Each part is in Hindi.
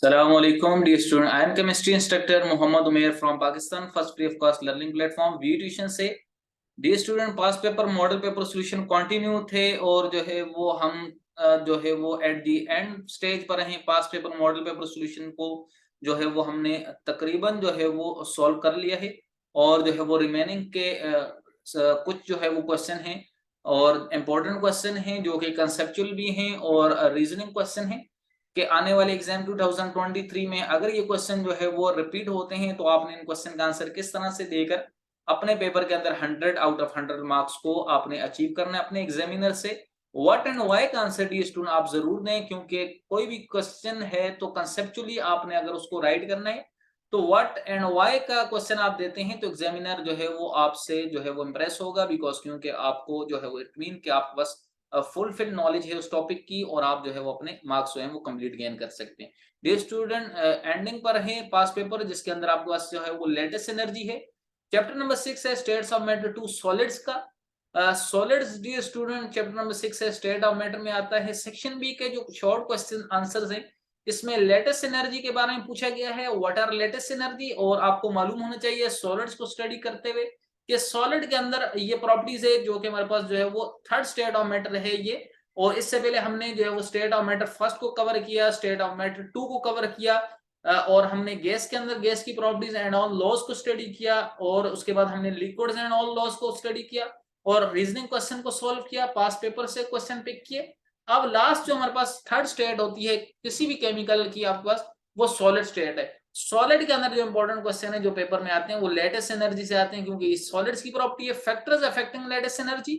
Assalamualaikum, dear student. I am chemistry instructor Muhammad Umair from Pakistan. First free of cost learning platform V tuition से। Dear student, past paper model paper solution continue थे और जो है वो हम जो है वो एट दी एंड स्टेज पर हैं। पास पेपर मॉडल पेपर सॉल्यूशन को जो है वो हमने तकरीबन जो है वो सॉल्व कर लिया है और जो है वो रिमेनिंग के कुछ जो है वो क्वेश्चन हैं और इम्पोर्टेंट क्वेश्चन हैं जो कि कंसेप्चुअल भी हैं और रीजनिंग क्वेश्चन हैं कि आने वाले एग्जाम 2023 में अगर ये क्वेश्चन जो है वो रिपीट होते हैं तो आपने इन क्वेश्चन का आंसर किस तरह से देकर अपने पेपर के अंदर 100 आउट ऑफ 100 मार्क्स को आपने अचीव करना है अपने एग्जामिनर से। व्हाट एंड व्हाई का आंसर डी स्टूडेंट आप जरूर दें, क्योंकि कोई भी क्वेश्चन है तो कंसेप्चुअली आपने अगर उसको राइट करना है तो व्हाट एंड व्हाई का क्वेश्चन आप देते हैं तो एग्जामिनर जो है वो आपसे जो है वो इंप्रेस होगा, बिकॉज क्योंकि आपको जो है वो इट मीन कि आपके पास फुलफिल नॉलेज है उस टॉपिक की और आप जो है वो अपने मार्क्स जो है वो कंप्लीट गेन कर सकते हैं। डियर स्टूडेंट, एंडिंग पर है पास पेपर जिसके अंदर आपके पास जो है वो लेटेस्ट एनर्जी है। चैप्टर नंबर 6 है states of matter to solids का। Solids dear student chapter number 6 है स्टेट ऑफ मैटर में आता है। सेक्शन बी के जो शॉर्ट क्वेश्चन आंसर्स हैं इसमें लेटेस्ट एनर्जी के बारे में पूछा गया है। व्हाट आर लेटेस्ट एनर्जी, और आपको मालूम होना चाहिए सॉलिड्स को स्टडी करते हुए कि सॉलिड के अंदर ये प्रॉपर्टीज है जो कि हमारे पास जो है वो थर्ड स्टेट ऑफ मैटर है ये। और इससे पहले हमने जो है वो स्टेट ऑफ मैटर फर्स्ट को कवर किया, स्टेट ऑफ मैटर टू को कवर किया और हमने गैस के अंदर गैस की प्रॉपर्टीज एंड ऑल लॉज को स्टडी किया और उसके बाद हमने लिक्विड्स एंड ऑल लॉज को स्टडी किया और रीजनिंग क्वेश्चन को सॉल्व किया, पास पेपर से क्वेश्चन पिक किए। अब लास्ट जो हमारे पास थर्ड स्टेट होती है किसी भी केमिकल की आपके पास, वो सॉलिड स्टेट है। सॉलिड के अंदर जो इंपॉर्टेंट क्वेश्चन है जो पेपर में आते हैं वो लेटेस्ट एनर्जी से आते हैं, क्योंकि सॉलिड्स की प्रॉपर्टी है factors affecting latest energy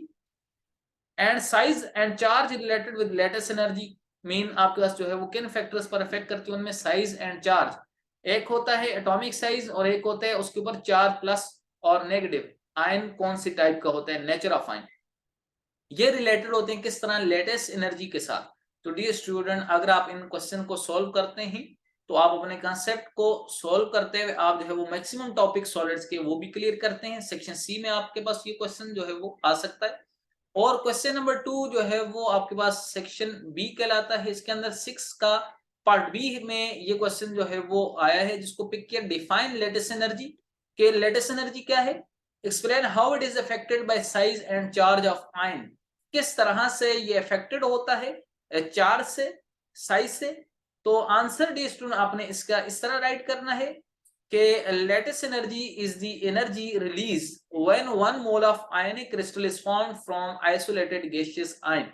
and size and charge related with latest energy. Mean आपके पास जो है वो किन फैक्टर्स पर अफेक्ट करती है, उनमें साइज एंड चार्ज। एक होता है एटॉमिक साइज और एक होता है उसके ऊपर चार्ज प्लस और नेगेटिव। आयन कौन सी टाइप का होता है, नेचर ऑफ आयन। ये रिलेटेड होते हैं किस तरह, लेटेस्ट एनर्जी के साथ। तो डियर स्टूडेंट, अगर आप इन क्वेश्चन को सॉल्व करते हैं तो आप अपने कंसेप्ट को सॉल्व करते हुए आप जो है वो मैक्सिमम टॉपिक सॉलिड्स के वो भी क्लियर करते हैं। सेक्शन सी में आपके पास ये क्वेश्चन जो है वो आ सकता है। और क्वेश्चन नंबर 2 जो है वो आपके पास सेक्शन बी कहलाता है। इसके अंदर 6 का पार्ट बी में ये क्वेश्चन जो है वो आया है जिसको पिक किया, डिफाइन लेटेस्ट एनर्जी। के लेटेस्ट एनर्जी क्या है, explain how it is affected by size and charge of ion. किस तरह से ये अफेक्टेड होता है चार्ज से, साइज से। तो आंसर डी स्टूडेंट आपने इसका इस तरह राइट करना है कि latest energy is the energy release when 1 mole of ionic crystal is formed from isolated gaseous ion.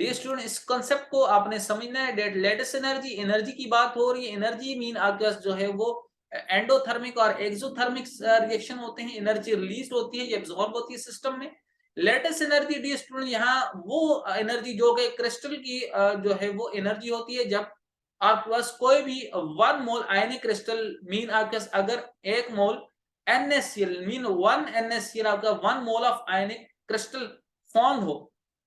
Dear student, इस कांसेप्ट को आपने समझना है। डेट लेटेस्ट एनर्जी, एनर्जी की बात हो रही है। एनर्जी मीन आपके पास जो है वो एंडोथर्मिक और एक्सोथर्मिक रिएक्शन होते हैं। एनर्जी रिलीज होती है, ये एब्जॉर्ब होती है सिस्टम में। लेटेस्ट एनर्जी डी स्टूडेंट यहाँ वो एनर्जी जो कि क्रिस्टल की जो है वो एनर्जी होती है जब आपके पास कोई भी 1 मोल आयनिक क्रिस्टल मीन आपके पास अगर 1 मोल NaCl मीन 1 NaCl आपका 1 mole of ionic crystal form हो,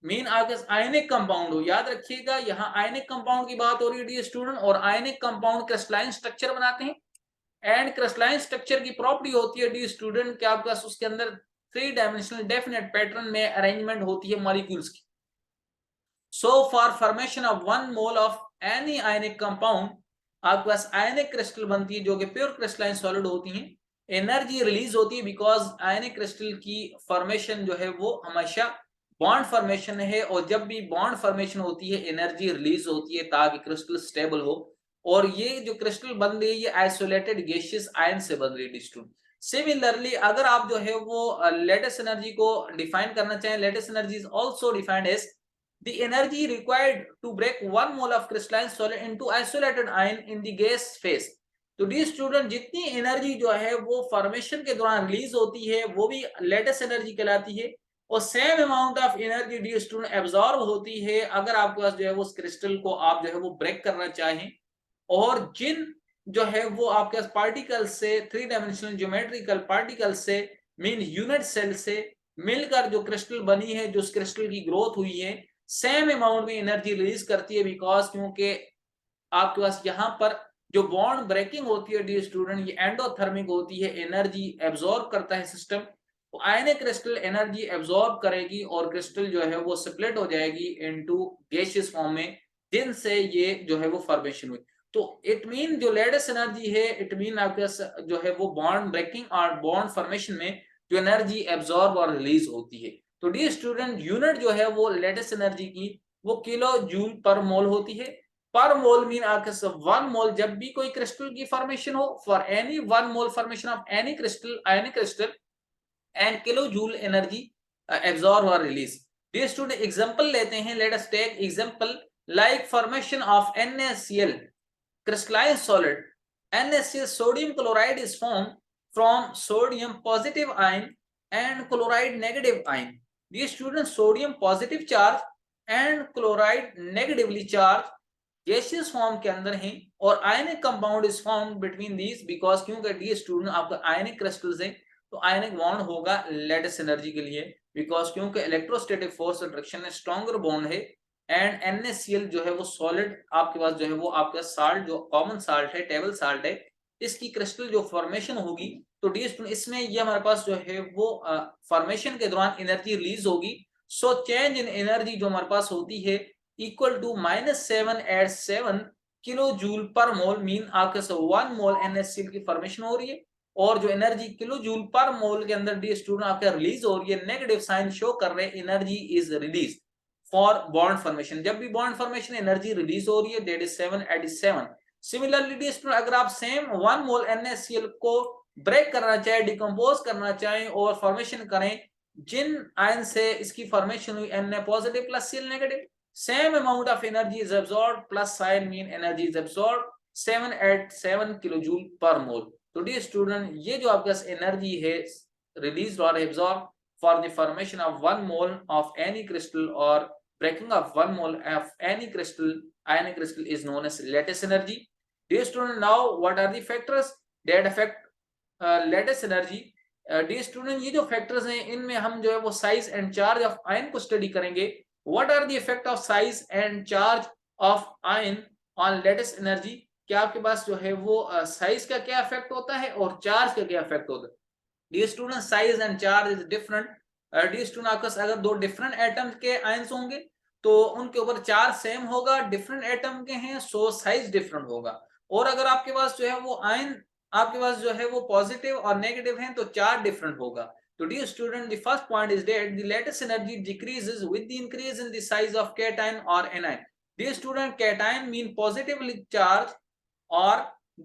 मीन आपके पास आयनिक कंपाउंड हो। याद रखिएगा यहाँ आयनिक कंपाउंड की बात हो रही है डी स्टूडेंट, और आयनिक कंपाउंड क्रिस्टलाइन स्ट्रक्चर बनाते हैं। एंड क्रिस्टलाइन स्ट्रक्चर की प्रॉपर्टी होती है डी स्टूडेंट कि आपके पास उसके अंदर 3 डायमेंशनल डेफिनेट पैटर्न में अरेंजमेंट होती है मॉलिक्यूल्स की। So for formation of 1 mole of any ionic compound आपके पास आयनिक क्रिस्टल बनती है जो कि प्योर क्रिस्टलाइन सॉलिड होती हैं। एनर्जी रिलीज होती है बिकॉज आयनिक क्रिस्टल की फॉर्मेशन जो है वो हमेशा बॉन्ड फॉर्मेशन है, और जब भी बॉन्ड फॉर्मेशन होती है एनर्जी रिलीज होती है ताकि क्रिस्टल स्टेबल हो। और ये जो क्रिस्टल बन रही है ये आइसोलेटेड गैसियस आयन से बन रही है। सिमिलरली अगर आप जो है वो लेटेस्ट एनर्जी को डिफाइन करना चाहें, lattice energy is also defined as the energy required to break 1 mole of crystalline solid into isolated ion in the gas phase। तो डी स्टूडेंट जितनी एनर्जी जो है वो फॉर्मेशन के दौरान रिलीज होती है वो भी लेटेस्ट एनर्जी कहलाती है, और same amount of energy dear student absorb होती है अगर आपके पास जो है वो उस क्रिस्टल को आप जो है वो ब्रेक करना चाहें। और जिन जो है वो आपके पास पार्टिकल से 3 डायमेंशनल ज्योमेट्रिकल पार्टिकल से मीन यूनिट सेल से मिलकर जो क्रिस्टल बनी है, जो उस क्रिस्टल की ग्रोथ हुई है, सेम अमाउंट में एनर्जी रिलीज करती है। बिकॉज क्योंकि आपके पास यहाँ पर जो बॉन्ड ब्रेकिंग होती है डी स्टूडेंट ये एंडोथर्मिक होती है, एनर्जी एब्जॉर्ब करता है सिस्टम। तो आयनिक क्रिस्टल एनर्जी एब्जॉर्ब करेगी और क्रिस्टल जो है वो स्प्लिट हो जाएगी इनटू गैसियस फॉर्म में, जिनसे ये जो है वो फॉर्मेशन हुई। तो इट मीन जो लेटेस्ट एनर्जी है, इट मीन आपके जो है वो बॉन्ड ब्रेकिंग और बॉन्ड फॉर्मेशन में जो एनर्जी एब्जॉर्ब और रिलीज होती है। तो डी स्टूडेंट, यूनिट जो है वो लेटेस्ट एनर्जी की वो किलो जूल पर मोल होती है। पर मोल मीन आपके 1 मोल, जब भी कोई क्रिस्टल की फॉर्मेशन हो, for any 1 mole formation of any crystal, ionic crystal, and kilo joule energy absorb और रिलीज। डी स्टूडेंट एग्जांपल लेते हैं, let us take example like formation of NaCl crystalline solid. NaCl sodium chloride is formed from sodium positive ion and chloride negative ion. These students, sodium positive charge and chloride negatively charged gaseous form के अंदर हैं और ionic compound is form between these, because क्योंकि डी स्टूडेंट आपका आयनिक क्रिस्टल्स हैं, तो आयनिक बॉन्ड होगा लेटेस्ट एनर्जी के लिए, बिकॉज क्योंकि इलेक्ट्रोस्टैटिक फोर्स अट्रैक्शन में स्ट्रॉन्गर बॉन्ड है। एंड NaCl जो है वो सॉलिड आपके पास जो है वो आपका साल्ट, जो कॉमन साल्ट है, टेबल साल्ट है, इसकी क्रिस्टल जो फॉर्मेशन होगी, तो डी स्टूडेंट इसमें ये हमारे पास जो है वो फॉर्मेशन के दौरान एनर्जी रिलीज होगी। सो चेंज इन एनर्जी जो हमारे पास होती है equal to -7 eight 7 kilo joule per mole, mean आपके 1 मोल NaCl की फॉर्मेशन हो रही है, और जो एनर्जी किलो जूल पर मोल के अंदर डी स्टूडेंट आपका रिलीज हो रही है, नेगेटिव साइन शो कर रहे हैं energy is release for bond formation. जब भी बॉन्ड फॉर्मेशन एनर्जी रिलीज हो रही है, that is 787। Similarly D student, अगर आप सेम 1 मोल NaCl को ब्रेक करना चाहे, डिकम्पोज करना चाहें और फॉर्मेशन करें, जिन आयन से इसकी फॉर्मेशन हुई, Na positive plus Cl negative, same amount of energy is absorbed, plus sign mean energy is absorbed 7 at 7 kilojoule per mole. तो dear student, ये जो आपके पास एनर्जी है रिलीज और absorb for the formation of 1 mole of any crystal और breaking of 1 mole of any crystal, ionic crystal, is known as lattice energy. Dear student, now what are the factors that affect lattice energy? dear student, ये जो फैक्टर्स हैं इनमें हम जो है वो size and charge of ion को स्टडी करेंगे। What are the effect of size and charge of ion on lattice energy? क्या आपके पास जो है वो साइज का क्या इफेक्ट होता है और चार्ज का क्या इफेक्ट होता है? Dear student, size and charge is different. Dear student, आपके पास अगर दो डिफरेंट एटम के आयंस होंगे तो उनके ऊपर चार्ज सेम होगा, डिफरेंट एटम के हैं सो साइज डिफरेंट होगा। और अगर आपके पास जो है वो आयन आपके पास जो है वो पॉजिटिव और नेगेटिव हैं तो चार्ज डिफरेंट होगा। So dear student, the first point is that the lattice energy decreases with the increase in the size of cation or anion. Dear student, cation mean positively charged or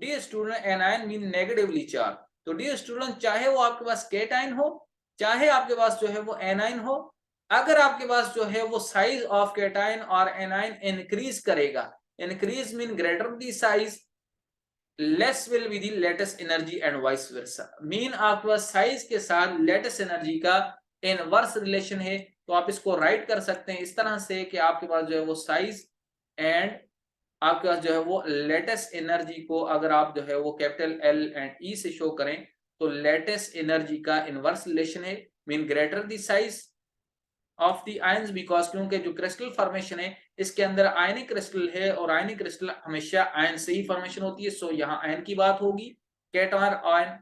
dear student anion mean negatively charged. तो dear student, चाहे वो आपके पास cation हो, चाहे आपके पास जो है वो anion हो, अगर आपके पास जो है वो size of cation or anion increase करेगा, increase mean greater the size, less will be the lattice energy and vice versa. Mean आपके पास साइज के साथ लेटेस्ट एनर्जी का इनवर्स रिलेशन है, तो आप इसको राइट कर सकते हैं इस तरह से कि आपके पास जो है वो साइज एंड आपके पास जो है वो लेटेस्ट एनर्जी को अगर आप जो है वो कैपिटल L एंड E से शो करें तो लेटेस्ट एनर्जी का इनवर्स रिलेशन है, mean greater the size of the ions, because क्योंकि जो क्रिस्टल फॉर्मेशन है इसके अंदर आयनिक क्रिस्टल है और आयनिक क्रिस्टल हमेशा आयन से ही फॉर्मेशन होती है, सो यहाँ आयन की बात होगी, कैटन आयन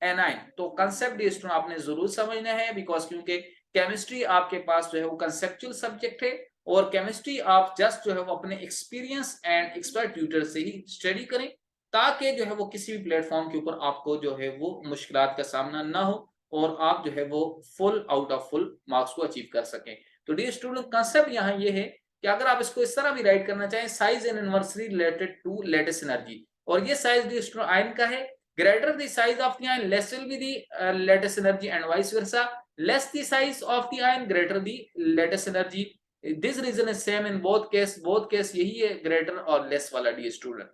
एनाइन। तो कंसेप्ट स्टूडेंट आपने जरूर समझना है, बिकॉज क्योंकि केमिस्ट्री आपके पास जो है वो कंसेप्चुअल सब्जेक्ट है और केमिस्ट्री आप जस्ट जो है वो अपने एक्सपीरियंस एंड एक्सपर्ट ट्यूटर से ही स्टडी करें, ताकि जो है वो किसी भी प्लेटफॉर्म के ऊपर आपको जो है वो मुश्किलात का सामना ना हो और आप जो है वो full out of full marks को अचीव कर सकें। तो डियर स्टूडेंट, कंसेप्ट यहाँ ये है कि अगर आप इसको इस तरह भी राइट करना चाहें, size and inversely related to lattice energy, और ये साइज डियर स्टूडेंट आयन का है, greater the size of the ion less will be the lattice energy and vice versa, less the size of the ion greater the lattice energy. This reason is same in both case यही है, ग्रेटर और लेस वाला डियर स्टूडेंट।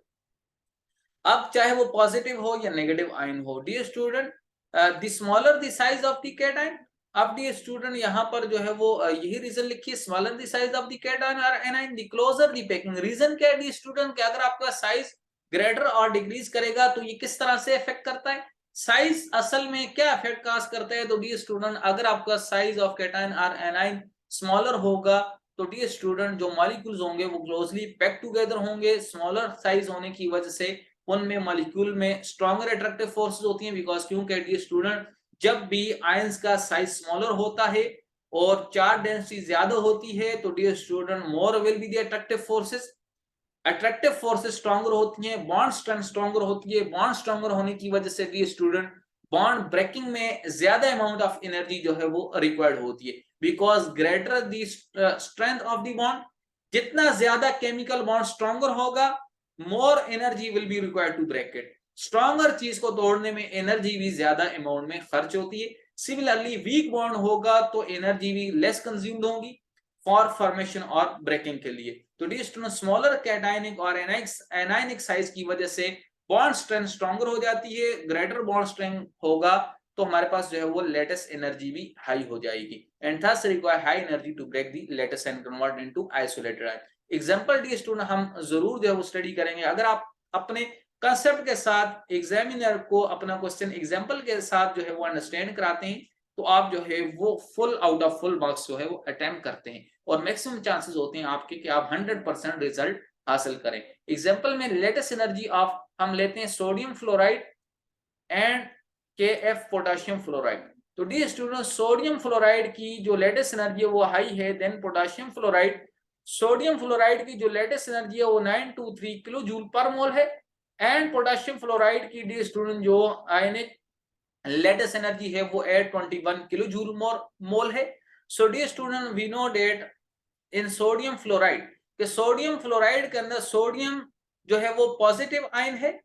अब चाहे वो पॉजिटिव हो या नेगेटिव आयन हो dear student, the smaller the size of the cation. अब डियर स्टूडेंट यहाँ पर जो है वो यही रीजन लिखिए, smaller the size of the cation और anion the closer the packing. Reason क्या है डियर स्टूडेंट कि अगर आपका साइज ग्रेटर और डिक्रीज करेगा तो ये किस तरह से इफेक्ट करता है, साइज असल में क्या इफेक्ट काज करता है। तो डियर स्टूडेंट, अगर आपका साइज ऑफ कैटायन और एनायन स्मॉलर होगा तो डियर स्टूडेंट जो मॉलिक्यूल्स होंगे वो क्लोजली पैक टुगेदर होंगे। स्मॉलर साइज होने की वजह से उनमें मॉलिक्यूल में स्ट्रॉन्गर अट्रैक्टिव फोर्सेस होती हैं, बिकॉज क्योंकि डियर स्टूडेंट जब भी आयंस का साइज स्मॉलर होता है और चार्ज डेंसिटी ज्यादा होती है तो dear student more will be the attractive forces. Attractive forces stronger होती हैं, बॉन्ड स्ट्रेंथ स्ट्रॉन्गर होती है। बॉन्ड स्ट्रॉन्गर होने की वजह से भी स्टूडेंट बॉन्ड ब्रेकिंग में ज्यादा अमाउंट ऑफ एनर्जी जो है वो रिक्वायर्ड होती है, because greater the strength of the bond, जितना ज्यादा केमिकल बॉन्ड स्ट्रॉन्गर होगा, more energy will be required to break it. Stronger चीज को तोड़ने में एनर्जी भी ज्यादा अमाउंट में खर्च होती है। सिमिलरली वीक बॉन्ड होगा तो एनर्जी भी लेस कंज्यूम्ड होगी फॉर फॉर्मेशन और ब्रेकिंग के लिए। तो डी स्टूडेंट, स्मॉलर कैटायनिक और एनायनिक साइज की वजह से बॉन्ड स्ट्रेंथ स्ट्रॉन्गर हो जाती है। ग्रेटर बॉन्ड स्ट्रेंथ होगा तो हमारे पास जो है वो लेटेस्ट एनर्जी भी हाई हो जाएगी, and thus require high energy to break the lattice and convert into isolated ion. Example dear student हम जरूर जो है वो स्टडी करेंगे। अगर आप अपने कंसेप्ट के साथ एग्जामिनर को अपना क्वेश्चन एग्जांपल के साथ जो है वो अंडरस्टैंड कराते हैं तो आप जो है वो full out of full marks जो है वो अटेम्प्ट करते हैं, और मैक्सिमम चांसेस होते हैं आपके कि आप 100% रिजल्ट हासिल करें। एग्जांपल में लेटेस्ट एनर्जी ऑफ हम लेते हैं sodium fluoride and KF potassium fluoride. तो डी स्टूडेंट, सोडियम फ्लोराइड की जो लेटेस्ट एनर्जी है वो हाई है than potassium fluoride. Sodium fluoride की जो लेटेस्ट एनर्जी है वो 923 किलो जूल पर मोल है, एंड पोटेशियम फ्लोराइड की डी स्टूडेंट जो आयनिक लेटेस्ट एनर्जी है वो 821 किलो जूल मोल है। So dear student, we know that in sodium fluoride, कि सोडियम फ्लोराइड के अंदर सोडियम जो है वो पॉजिटिव आयन है,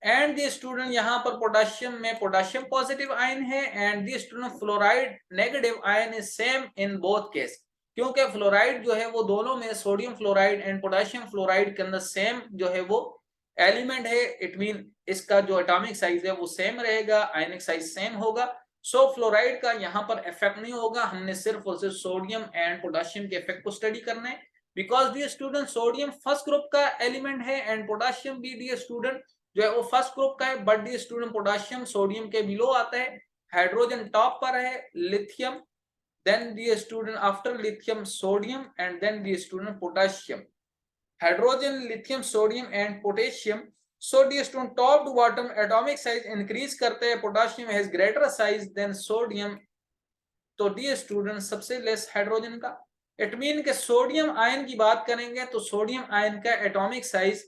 एंड द स्टूडेंट यहाँ पर पोटेशियम में पोटेशियम पॉजिटिव आयन है, and dear student fluoride negative ion is same in both case. क्योंकि फ्लोराइड जो है वो दोनों में, sodium fluoride and potassium fluoride के अंदर सेम जो है वो एलिमेंट है, इट मीन इसका जो एटॉमिक साइज है वो सेम रहेगा, आयनिक साइज सेम होगा। सो फ्लोराइड का यहाँ पर इफेक्ट नहीं होगा, हमने सिर्फ और सिर्फ सोडियम एंड पोटेशियम के इफेक्ट को स्टडी करना है, because dear student sodium first group का एलिमेंट है एंड पोटेशियम भी डी स्टूडेंट जो है वो फर्स्ट ग्रुप का है, but dear student potassium sodium के बिलो आता है, हाइड्रोजन टॉप पर है, lithium, then dear student after lithium sodium, and then dear student potassium, hydrogen, lithium, sodium and potassium. So dear student, top to bottom atomic size increase करते हैं, potassium has greater size than sodium, तो डी स्टूडेंट सबसे लेस हाइड्रोजन का। इट मीन के सोडियम आयन की बात करेंगे तो सोडियम आयन का एटॉमिक साइज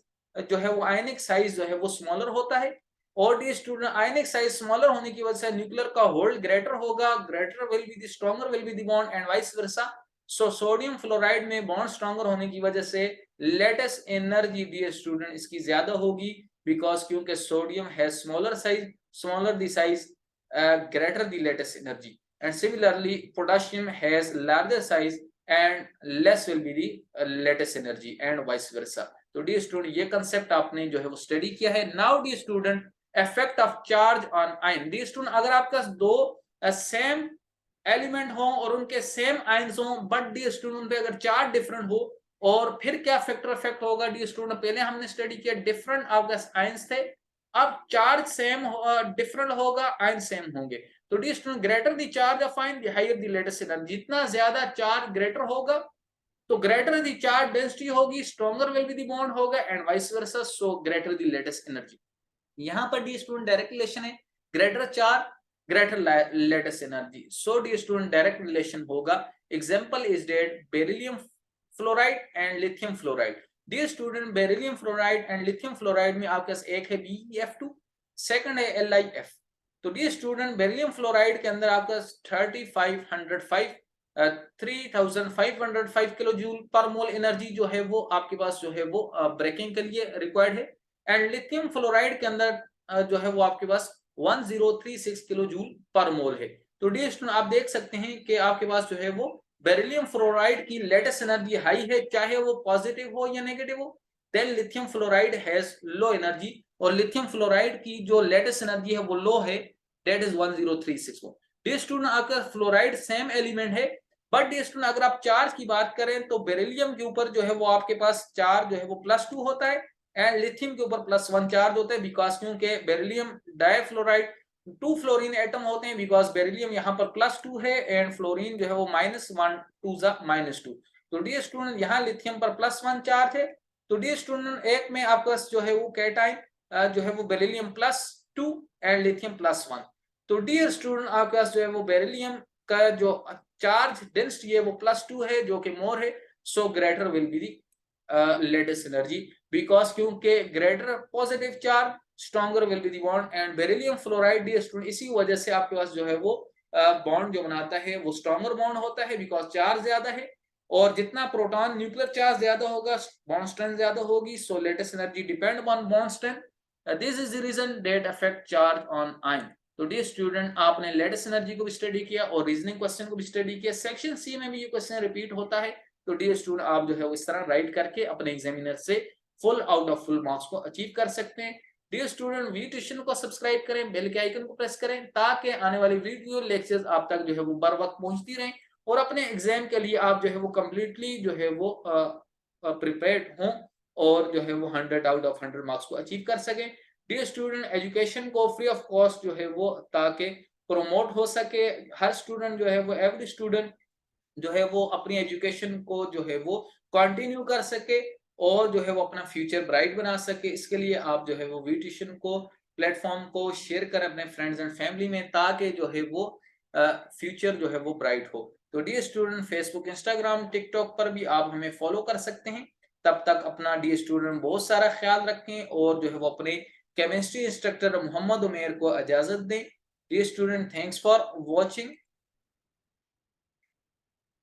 जो है वो आयनिक साइज जो है वो स्मॉलर होता है, और डी स्टूडेंट आयनिक साइज स्मॉलर होने की वजह से न्यूक्लियर का होल्ड ग्रेटर होगा, greater will be the stronger will be the bond and vice versa. So sodium fluoride में बॉन्ड स्ट्रॉन्गर होने की वजह से लेटेस्ट एनर्जी डी स्टूडेंट इसकी ज्यादा होगी, बिकॉज क्योंकि सोडियम है smaller size, smaller the size, greater the lattice energy, and similarly potassium has larger size and less will be the latest energy and vice versa। तो डी स्टूडेंट ये कंसेप्ट आपने जो है वो स्टडी किया है। Now dear student, effect of charge on ion. D student, अगर आपके पास दो सेम एलिमेंट हो और उनके सेम आयन्स हो, बट डी स्टूडेंट पे अगर चार्ज डिफरेंट हो, और फिर क्या फैक्टर इफेक्ट होगा डी स्टूडेंट, पहले हमने स्टडी किया डिफरेंट आपके आयन्स थे, अब चार्ज सेम डिफरेंट होगा, आयन सेम होंगे। तो D student, greater the charge of ion the higher the lattice energy, जितना ज्यादा चार्ज ग्रेटर होगा तो ग्रेटर द चार्ज डेंसिटी होगी, stronger will be the bond होगा, and vice versa, so greater the lattice energy. यहाँ पर डी स्टूडेंट डायरेक्ट रिलेशन है, greater charge greater lattice energy, so dear student direct relation होगा। Example is that beryllium fluoride and lithium fluoride. Dear student, beryllium fluoride and lithium fluoride में आपके पास एक है BeF2, सेकंड है LiF। तो डी स्टूडेंट, बेरिलियम फ्लोराइड के अंदर आपका 3505 किलो जूल पर मोल एनर्जी जो है वो आपके पास जो है वो ब्रेकिंग के लिए रिक्वायर्ड है, एंड लिथियम फ्लोराइड के अंदर जो है वो आपके पास 1036 किलो जूल पर मोल है। तो डी स्टूडेंट, आप देख सकते हैं कि आपके पास जो है वो बेरिलियम फ्लोराइड की लेटेस्ट एनर्जी हाई है, चाहे वो पॉजिटिव हो या नेगेटिव हो, then lithium fluoride has low energy, और लिथियम फ्लोराइड की जो लेटेस्ट एनर्जी है वो लो है, दैट इज 10361। डी स्टूडेंट, आपका फ्लोराइड सेम एलिमेंट है, बट डी स्टूडेंट अगर आप चार्ज की बात करें तो बेरिलियम के ऊपर जो है वो आपके पास चार्ज जो है वो +2 होता है, एंड लिथियम के ऊपर +1 चार्ज होता है, बिकॉज क्योंकि बेरिलियम डाइफ्लोराइड 2 फ्लोरीन एटम होते हैं, बिकॉज बेरिलियम यहाँ पर +2 है एंड फ्लोरीन जो है वो -1 2 -2। तो डी स्टूडेंट, यहाँ लिथियम पर +1 चार्ज है, तो डी स्टूडेंट एक में आपके पास जो है वो कैटाइन जो है वो बेरिलियम +2 एंड लिथियम +1। तो डियर स्टूडेंट, आपके पास जो है वो बेरिलियम का जो चार्ज डेंसिटी है वो +2 है जो कि मोर है, so greater will be the lattice energy, because क्योंकि greater positive charge stronger will be the bond and beryllium fluoride dear student, इसी वजह से आपके पास जो है वो बॉन्ड जो बनाता है वो स्ट्रॉन्गर बॉन्ड होता है, बिकॉज चार्ज ज्यादा है, और जितना प्रोटॉन न्यूक्लियर चार्ज ज्यादा होगा बॉन्ड स्ट्रेंथ ज्यादा होगी, so lattice energy depend on bond strength. This is the reason that affect charge on ion. तो डियर स्टूडेंट, आपने लेटेस्ट एनर्जी को भी स्टडी किया और रीजनिंग क्वेश्चन को भी स्टडी किया, सेक्शन सी में भी ये क्वेश्चन रिपीट होता है। तो डियर स्टूडेंट, आप जो है इस तरह राइट करके अपने एग्जामिनर से full out of full marks को अचीव कर सकते हैं। डियर स्टूडेंट, वी ट्यूशन को सब्सक्राइब करें, बेल के आइकन को प्रेस करें, ताकि आने वाली वीडियो लेक्चर्स आप तक जो है वो बर वक्त पहुंचती रहें, और अपने एग्जाम के लिए आप जो है वो कंप्लीटली जो है वो प्रिपेयर्ड हों, और जो है वो 100 आउट ऑफ 100 मार्क्स को अचीव कर सकें। डियर स्टूडेंट, एजुकेशन को फ्री ऑफ कॉस्ट जो है वो ताकि प्रमोट हो सके, हर स्टूडेंट जो है वो एवरी स्टूडेंट जो है वो अपनी एजुकेशन को जो है वो कंटिन्यू कर सके, और जो है वो अपना फ्यूचर ब्राइट बना सके, इसके लिए आप जो है वो वी ट्यूशन को प्लेटफॉर्म को शेयर करें अपने फ्रेंड्स एंड फैमिली में, ताकि जो है वो फ्यूचर जो है वो ब्राइट हो। तो dear student, Facebook, Instagram, TikTok पर भी आप हमें फॉलो कर सकते हैं। तब तक अपना डियर स्टूडेंट बहुत सारा ख्याल रखें, और जो है वो अपने केमिस्ट्री इंस्ट्रक्टर मोहम्मद उमेर को इजाजत दें। Dear student, thanks for watching.